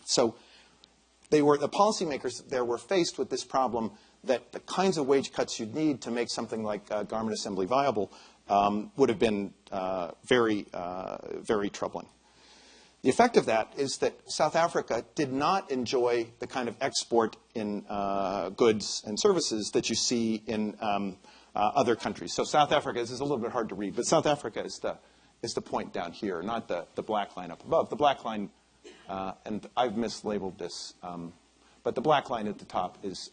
So the policymakers there were faced with this problem that the kinds of wage cuts you'd need to make something like garment assembly viable would have been very troubling. The effect of that is that South Africa did not enjoy the kind of export in goods and services that you see in other countries. So South Africa, this is a little bit hard to read, but South Africa is the point down here, not the black line up above. The black line, and I've mislabeled this, but the black line at the top is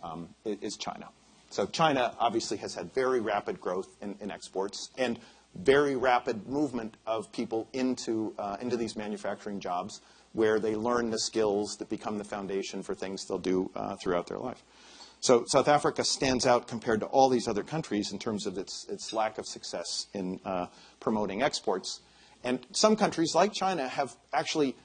China. So China obviously has had very rapid growth in exports and very rapid movement of people into these manufacturing jobs where they learn the skills that become the foundation for things they'll do throughout their life. So South Africa stands out compared to all these other countries in terms of its lack of success in promoting exports. And some countries like China have actually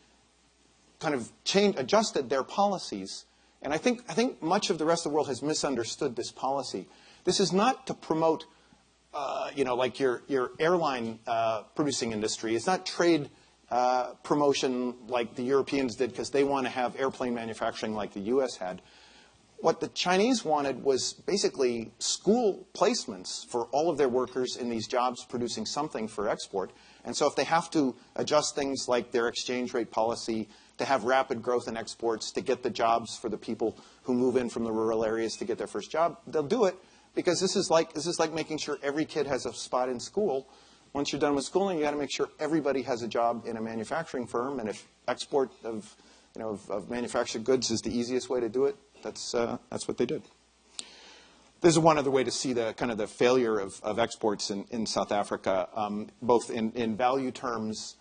kind of adjusted their policies. And I think much of the rest of the world has misunderstood this policy. This is not to promote like your airline producing industry. It's not trade promotion like the Europeans did because they want to have airplane manufacturing like the U.S. had. What the Chinese wanted was basically school placements for all of their workers in these jobs producing something for export. And so if they have to adjust things like their exchange rate policy to have rapid growth in exports, to get the jobs for the people who move in from the rural areas to get their first job, they'll do it. Because this is like making sure every kid has a spot in school. Once you're done with schooling, you got to make sure everybody has a job in a manufacturing firm. And if export of manufactured goods is the easiest way to do it, that's what they did. There's one other way to see the kind of the failure of exports in South Africa, both in value terms,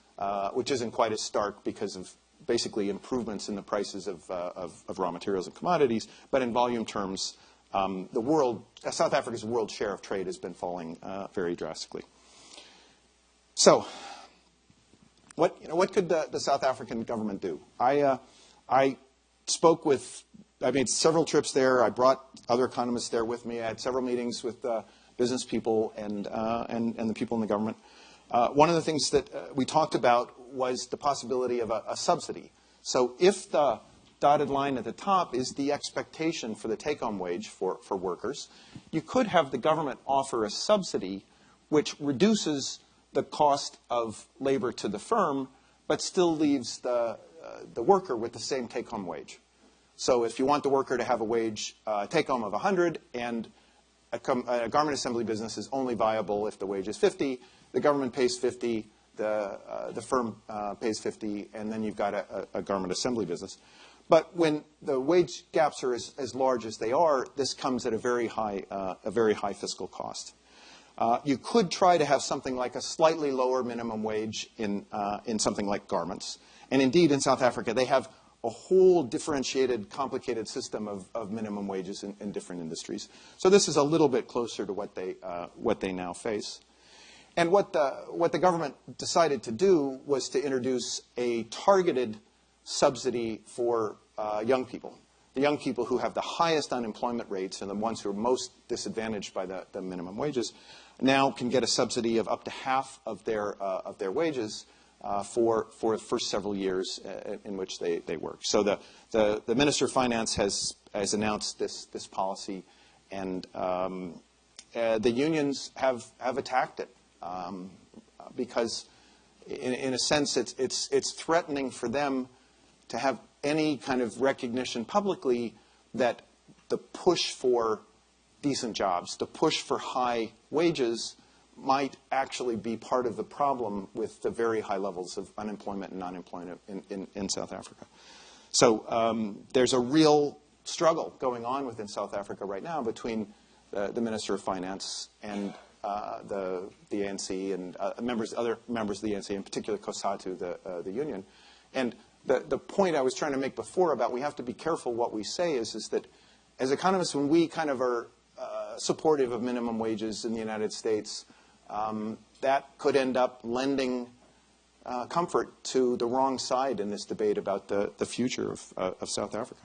which isn't quite as stark because of basically improvements in the prices of raw materials and commodities, but in volume terms. South Africa's world share of trade has been falling very drastically. So, what could the South African government do? I made several trips there. I brought other economists there with me. I had several meetings with business people and the people in the government. One of the things that we talked about was the possibility of a subsidy. So if the dotted line at the top is the expectation for the take-home wage for workers, you could have the government offer a subsidy which reduces the cost of labor to the firm, but still leaves the worker with the same take-home wage. So if you want the worker to have a wage take-home of 100 and a garment assembly business is only viable if the wage is 50, the government pays 50, the firm pays 50, and then you've got a garment assembly business. But when the wage gaps are as large as they are, this comes at a very high fiscal cost. You could try to have something like a slightly lower minimum wage in something like garments. And indeed, in South Africa, they have a whole differentiated, complicated system of minimum wages in different industries. So this is a little bit closer to what they now face. And what the government decided to do was to introduce a targeted subsidy for young people. The young people who have the highest unemployment rates and the ones who are most disadvantaged by the minimum wages now can get a subsidy of up to half of their wages for the first several years in which they work. So the Minister of Finance has announced this policy, and the unions have attacked it because, in a sense, it's threatening for them to have any kind of recognition publicly that the push for decent jobs, the push for high wages, might actually be part of the problem with the very high levels of unemployment and non-employment in South Africa. So there's a real struggle going on within South Africa right now between the Minister of Finance and the ANC and other members of the ANC, in particular COSATU, the union. And the point I was trying to make before about we have to be careful what we say is that as economists, when we kind of are supportive of minimum wages in the United States, that could end up lending comfort to the wrong side in this debate about the future of South Africa.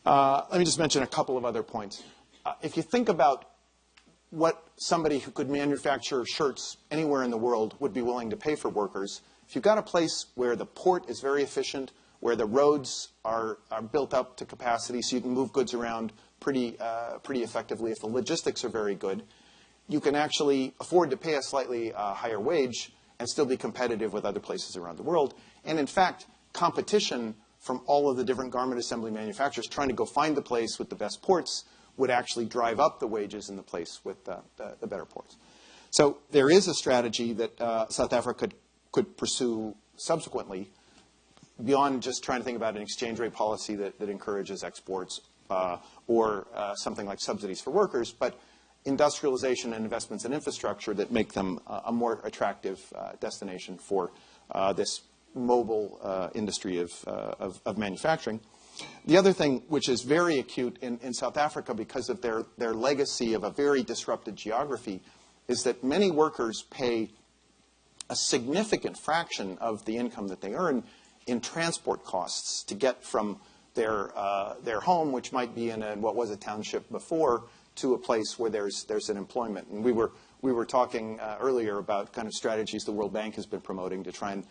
Let me just mention a couple of other points. If you think about what somebody who could manufacture shirts anywhere in the world would be willing to pay for workers, if you've got a place where the port is very efficient, where the roads are built up to capacity so you can move goods around pretty effectively. If the logistics are very good, you can actually afford to pay a slightly higher wage and still be competitive with other places around the world. And in fact, competition from all of the different garment assembly manufacturers trying to go find the place with the best ports would actually drive up the wages in the place with the better ports. So there is a strategy that South Africa could pursue subsequently beyond just trying to think about an exchange rate policy that encourages exports or something like subsidies for workers, but industrialization and investments in infrastructure that make them a more attractive destination for this mobile industry of manufacturing. The other thing, which is very acute in South Africa because of their legacy of a very disrupted geography, is that many workers pay a significant fraction of the income that they earn in transport costs to get from their home, which might be in what was a township before, to a place where there's an employment. And we were talking earlier about kind of strategies the World Bank has been promoting to try and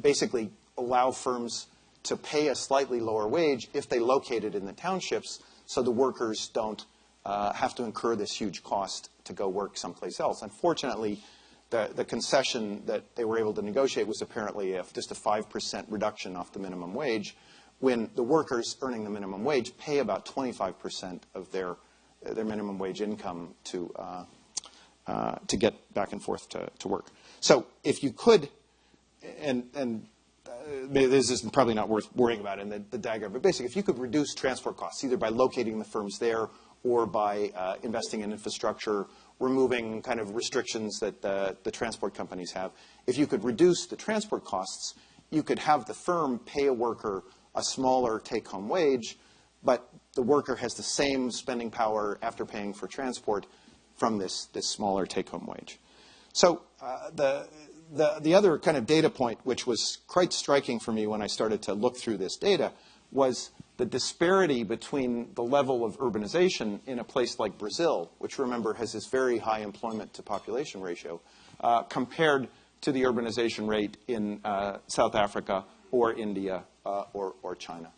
basically allow firms to pay a slightly lower wage if they locate it in the townships, so the workers don't have to incur this huge cost to go work someplace else. Unfortunately, the concession that they were able to negotiate was apparently just a 5% reduction off the minimum wage, when the workers earning the minimum wage pay about 25% of their minimum wage income to get back and forth to work. So if you could, and this is probably not worth worrying about in the diagram, but basically if you could reduce transport costs, either by locating the firms there or by investing in infrastructure, removing kind of restrictions that the transport companies have. If you could reduce the transport costs, you could have the firm pay a worker a smaller take-home wage, but the worker has the same spending power after paying for transport from this smaller take-home wage. So the other kind of data point, which was quite striking for me when I started to look through this data, was the disparity between the level of urbanization in a place like Brazil, which, remember, has this very high employment to population ratio, compared to the urbanization rate in South Africa or India or China.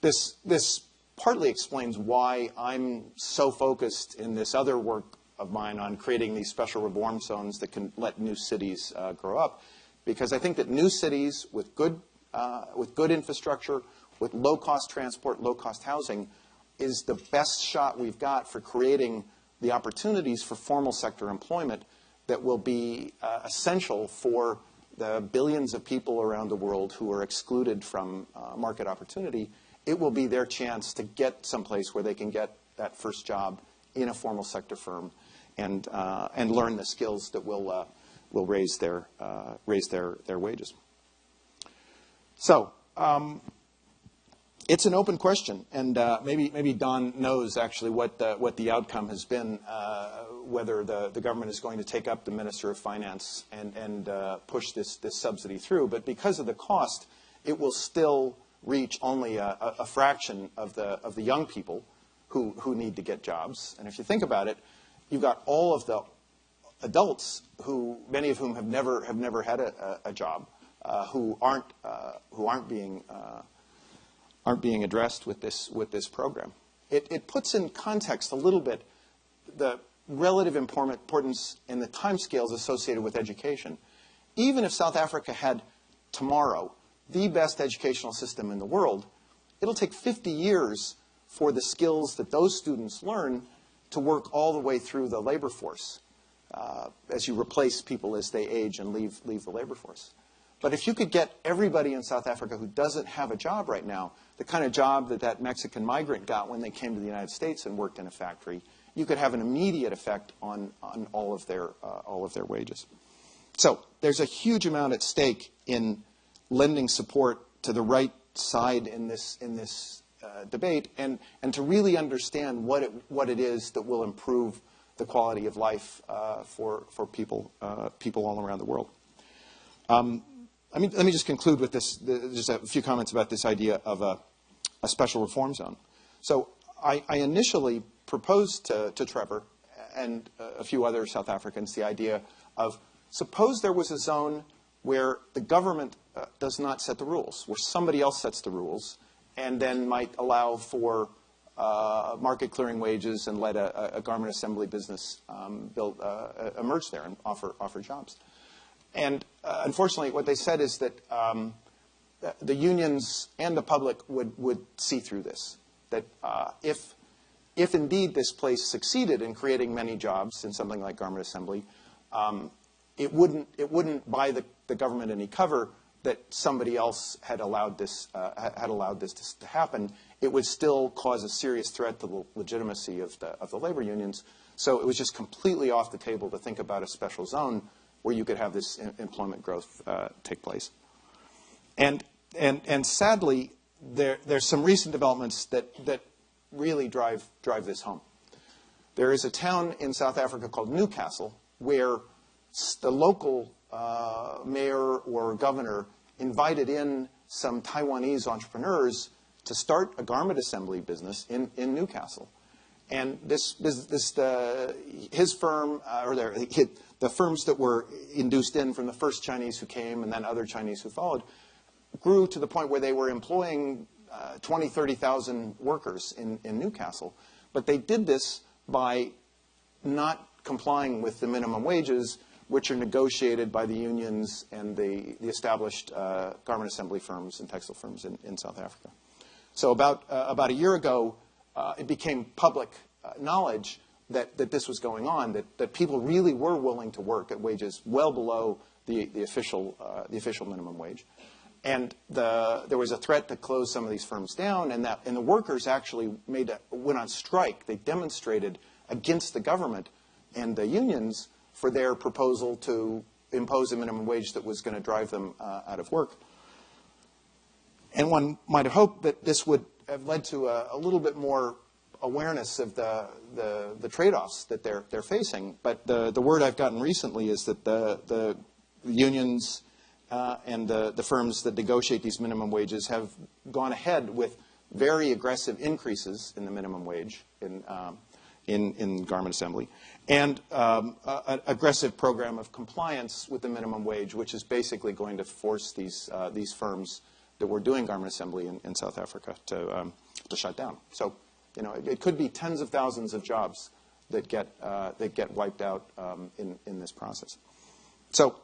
This partly explains why I'm so focused in this other work of mine on creating these special reform zones that can let new cities grow up, because I think that new cities with good infrastructure, with low-cost transport, low-cost housing, is the best shot we've got for creating the opportunities for formal sector employment that will be essential for the billions of people around the world who are excluded from market opportunity. It will be their chance to get someplace where they can get that first job in a formal sector firm and learn the skills that will raise their wages. So it's an open question, and maybe Don knows actually what the outcome has been, whether the government is going to take up the Minister of Finance and push this subsidy through. But because of the cost, it will still reach only a fraction of the young people who need to get jobs. And if you think about it, you've got all of the adults many of whom have never had a job, who aren't being addressed with this program. It puts in context a little bit the relative importance and the timescales associated with education. Even if South Africa had tomorrow the best educational system in the world, it'll take 50 years for the skills that those students learn to work all the way through the labor force as you replace people as they age and leave the labor force. But if you could get everybody in South Africa who doesn't have a job right now, the kind of job that Mexican migrant got when they came to the United States and worked in a factory, you could have an immediate effect on all of their wages. So there's a huge amount at stake in lending support to the right side in this debate, and to really understand what it is that will improve the quality of life for people all around the world. Let me just conclude with this, just a few comments about this idea of a special reform zone. So I initially proposed to Trevor and a few other South Africans the idea of, suppose there was a zone where the government set the rules, where somebody else sets the rules and then might allow for market clearing wages and let a garment assembly business emerge there and offer jobs. And unfortunately, what they said is that the unions and the public would see through this. That if indeed this place succeeded in creating many jobs in something like garment assembly, it wouldn't buy the government any cover that somebody else had allowed this to happen. It would still cause a serious threat to the legitimacy of the labor unions. So it was just completely off the table to think about a special zone where you could have this employment growth take place. And sadly, there's some recent developments that really drive this home. There is a town in South Africa called Newcastle where the local mayor or governor invited in some Taiwanese entrepreneurs to start a garment assembly business in Newcastle. And his firm, the firms that were induced in from the first Chinese who came and then other Chinese who followed, grew to the point where they were employing 20,000, 30,000 workers in Newcastle. But they did this by not complying with the minimum wages, which are negotiated by the unions and the established garment assembly firms and textile firms in South Africa. So about a year ago, it became public knowledge that this was going on, that people really were willing to work at wages well below the official minimum wage. And there was a threat to close some of these firms down, and the workers actually went on strike. They demonstrated against the government and the unions for their proposal to impose a minimum wage that was going to drive them out of work. And one might have hoped that this would have led to a little bit more awareness of the trade-offs that they're facing. But the word I've gotten recently is that the unions and the firms that negotiate these minimum wages have gone ahead with very aggressive increases in the minimum wage in garment assembly, and an aggressive program of compliance with the minimum wage, which is basically going to force these firms that were doing garment assembly in South Africa to shut down. So, it could be tens of thousands of jobs that get wiped out in this process. So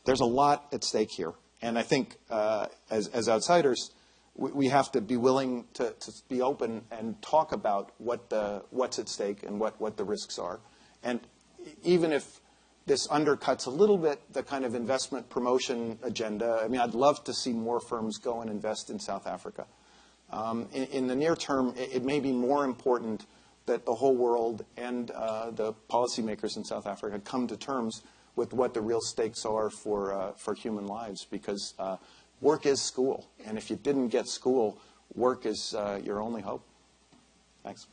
there's a lot at stake here, and I think as outsiders, we have to be willing to be open and talk about what's at stake and what the risks are. And even if this undercuts a little bit the kind of investment promotion agenda, I mean, I'd love to see more firms go and invest in South Africa. In the near term, it may be more important that the whole world and the policymakers in South Africa come to terms with what the real stakes are for human lives, because work is school. And if you didn't get school, work is your only hope. Thanks.